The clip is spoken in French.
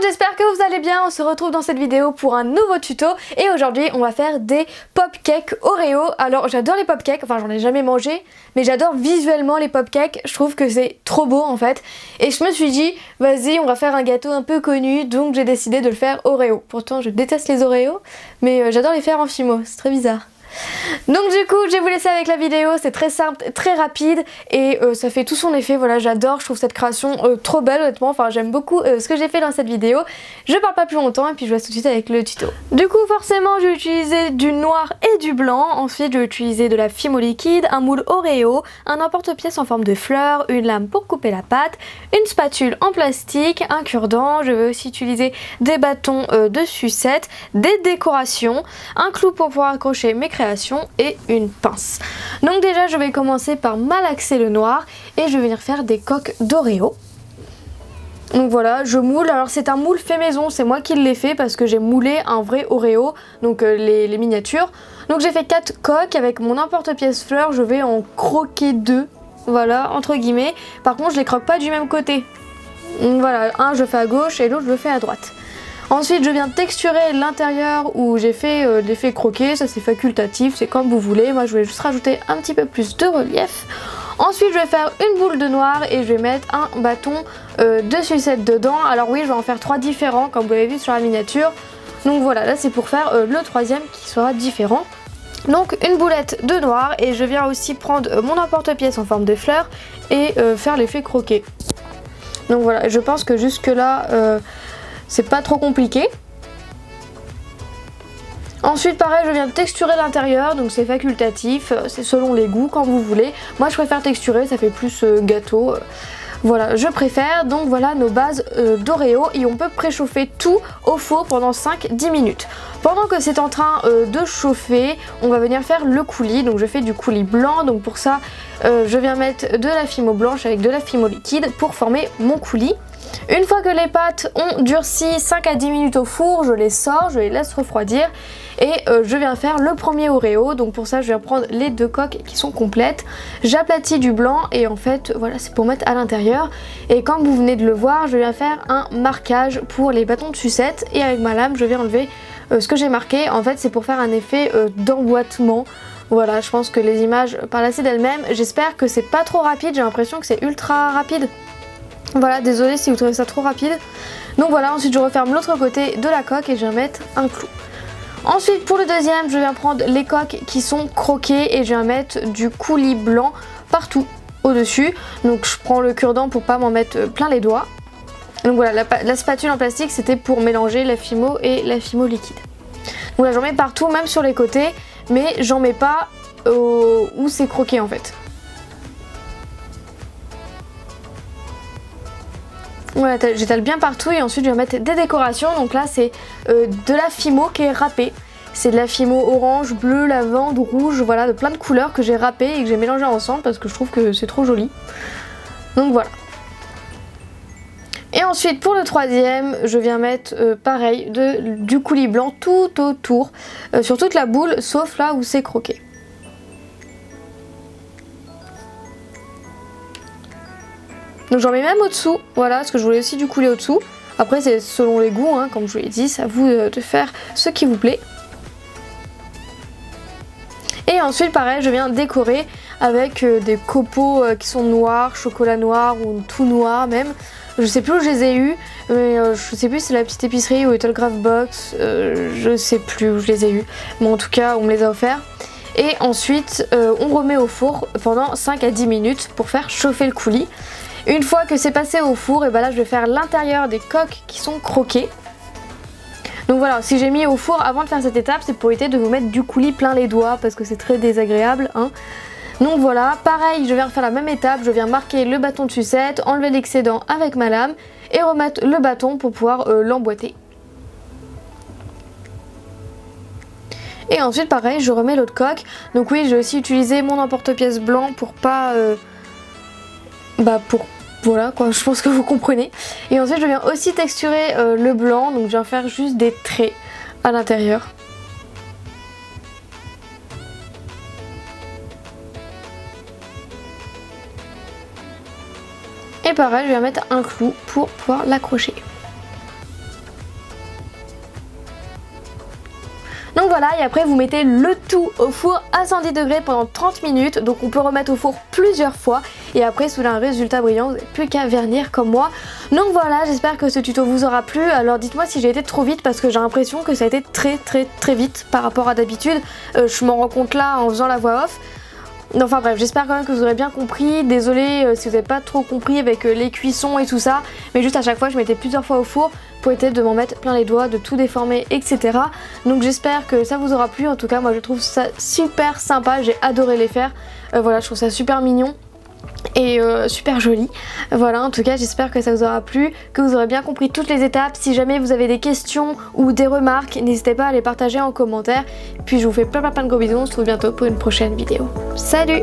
j'espère que vous allez bien, on se retrouve dans cette vidéo pour un nouveau tuto et aujourd'hui on va faire des pop-cakes Oreo. Alors j'adore les pop-cakes, enfin j'en ai jamais mangé, mais j'adore visuellement les pop-cakes, je trouve que c'est trop beau en fait. Et je me suis dit, vas-y on va faire un gâteau un peu connu, donc j'ai décidé de le faire Oreo. Pourtant je déteste les Oreos, mais j'adore les faire en fimo, c'est très bizarre. Donc du coup je vais vous laisser avec la vidéo, c'est très simple, très rapide et ça fait tout son effet, voilà j'adore, je trouve cette création trop belle honnêtement, enfin j'aime beaucoup ce que j'ai fait dans cette vidéo. Je parle pas plus longtemps et puis je vous laisse tout de suite avec le tuto. Du coup forcément je vais utiliser du noir et du blanc, ensuite je vais utiliser de la fimo liquide, un moule Oreo, un emporte-pièce en forme de fleur, une lame pour couper la pâte, une spatule en plastique, un cure-dent, je vais aussi utiliser des bâtons de sucette, des décorations, un clou pour pouvoir accrocher mes créations et une pince. Donc déjà je vais commencer par malaxer le noir et je vais venir faire des coques d'Oreo. Donc voilà, je moule, alors c'est un moule fait maison, c'est moi qui l'ai fait parce que j'ai moulé un vrai Oreo, donc les miniatures. Donc j'ai fait 4 coques avec mon emporte-pièce fleur, je vais en croquer 2, voilà, entre guillemets. Par contre je les croque pas du même côté. Donc voilà, un je le fais à gauche et l'autre je le fais à droite. Ensuite je viens texturer l'intérieur où j'ai fait l'effet croquet, ça c'est facultatif, c'est comme vous voulez, moi je voulais juste rajouter un petit peu plus de relief. Ensuite je vais faire une boule de noir et je vais mettre un bâton de sucette dedans. Alors oui je vais en faire 3 différents comme vous l'avez vu sur la miniature. Donc voilà, là c'est pour faire le troisième qui sera différent. Donc une boulette de noir et je viens aussi prendre mon emporte-pièce en forme de fleur et faire l'effet croquet. Donc voilà, je pense que jusque là c'est pas trop compliqué. Ensuite pareil je viens de texturer l'intérieur, donc c'est facultatif, c'est selon les goûts quand vous voulez. Moi je préfère texturer, ça fait plus gâteau. Voilà, je préfère. Donc voilà nos bases d'Oreo et on peut préchauffer tout au four pendant 5-10 minutes. Pendant que c'est en train de chauffer, on va venir faire le coulis. Donc je fais du coulis blanc, donc pour ça je viens mettre de la fimo blanche avec de la fimo liquide pour former mon coulis. Une fois que les pâtes ont durci 5 à 10 minutes au four, je les sors, je les laisse refroidir et je viens faire le premier Oreo. Donc pour ça je viens prendre les 2 coques qui sont complètes, j'aplatis du blanc et en fait voilà c'est pour mettre à l'intérieur. Et comme vous venez de le voir, je viens faire un marquage pour les bâtons de sucette et avec ma lame je viens enlever ce que j'ai marqué. En fait c'est pour faire un effet d'emboîtement. Voilà, je pense que les images parlent assez d'elles-mêmes. J'espère que c'est pas trop rapide, j'ai l'impression que c'est ultra rapide. Voilà, désolé si vous trouvez ça trop rapide. Donc voilà, ensuite je referme l'autre côté de la coque et je vais mettre un clou. Ensuite pour le deuxième, je viens prendre les coques qui sont croquées et je viens mettre du coulis blanc partout au-dessus. Donc je prends le cure-dent pour pas m'en mettre plein les doigts. Donc voilà, la spatule en plastique c'était pour mélanger la fimo et la fimo liquide. Donc là j'en mets partout, même sur les côtés, mais j'en mets pas où c'est croqué en fait. Voilà, j'étale bien partout et ensuite je vais mettre des décorations. Donc là c'est de la fimo qui est râpée. C'est de la fimo orange, bleu, lavande, rouge, voilà, de plein de couleurs que j'ai râpé et que j'ai mélangé ensemble parce que je trouve que c'est trop joli. Donc voilà. Et ensuite pour le troisième, je viens mettre pareil du coulis blanc tout autour, sur toute la boule sauf là où c'est croqué. Donc j'en mets même au-dessous, voilà, parce que je voulais aussi du coulis au-dessous. Après c'est selon les goûts, hein, comme je vous l'ai dit, c'est à vous de faire ce qui vous plaît. Et ensuite pareil, je viens décorer avec des copeaux qui sont noirs, chocolat noir ou tout noir même. Je sais plus où je les ai eus, mais je sais plus si c'est la petite épicerie ou Little Craft Box, je sais plus où je les ai eus. Mais en tout cas on me les a offerts. Et ensuite on remet au four pendant 5 à 10 minutes pour faire chauffer le coulis. Une fois que c'est passé au four, et ben là je vais faire l'intérieur des coques qui sont croquées. Donc voilà, si j'ai mis au four avant de faire cette étape, c'est pour éviter de vous mettre du coulis plein les doigts parce que c'est très désagréable, hein. Donc voilà, pareil, je viens refaire la même étape, je viens marquer le bâton de sucette, enlever l'excédent avec ma lame et remettre le bâton pour pouvoir l'emboîter. Et ensuite pareil, je remets l'autre coque. Donc oui, j'ai aussi utilisé mon emporte-pièce blanc pour pas... voilà quoi, je pense que vous comprenez. Et ensuite je viens aussi texturer le blanc, donc je viens faire juste des traits à l'intérieur. Et pareil, je viens mettre un clou pour pouvoir l'accrocher. voilà, et après vous mettez le tout au four à 110 degrés pendant 30 minutes. Donc on peut remettre au four plusieurs fois et après sous un résultat brillant, vous n'avez plus qu'à vernir comme moi. Donc voilà, j'espère que ce tuto vous aura plu. Alors dites-moi si j'ai été trop vite parce que j'ai l'impression que ça a été très vite par rapport à d'habitude. Je m'en rends compte là en faisant la voix off. Enfin bref, j'espère quand même que vous aurez bien compris. Désolée si vous n'avez pas trop compris avec les cuissons et tout ça. Mais juste à chaque fois, je mettais plusieurs fois au four pour éviter de m'en mettre plein les doigts, de tout déformer, etc. Donc j'espère que ça vous aura plu. En tout cas, moi je trouve ça super sympa. J'ai adoré les faire. Voilà, je trouve ça super mignon. Et super joli. Voilà, en tout cas j'espère que ça vous aura plu, que vous aurez bien compris toutes les étapes. Si jamais vous avez des questions ou des remarques, n'hésitez pas à les partager en commentaire. Puis je vous fais plein de gros bisous, on se retrouve bientôt pour une prochaine vidéo. Salut!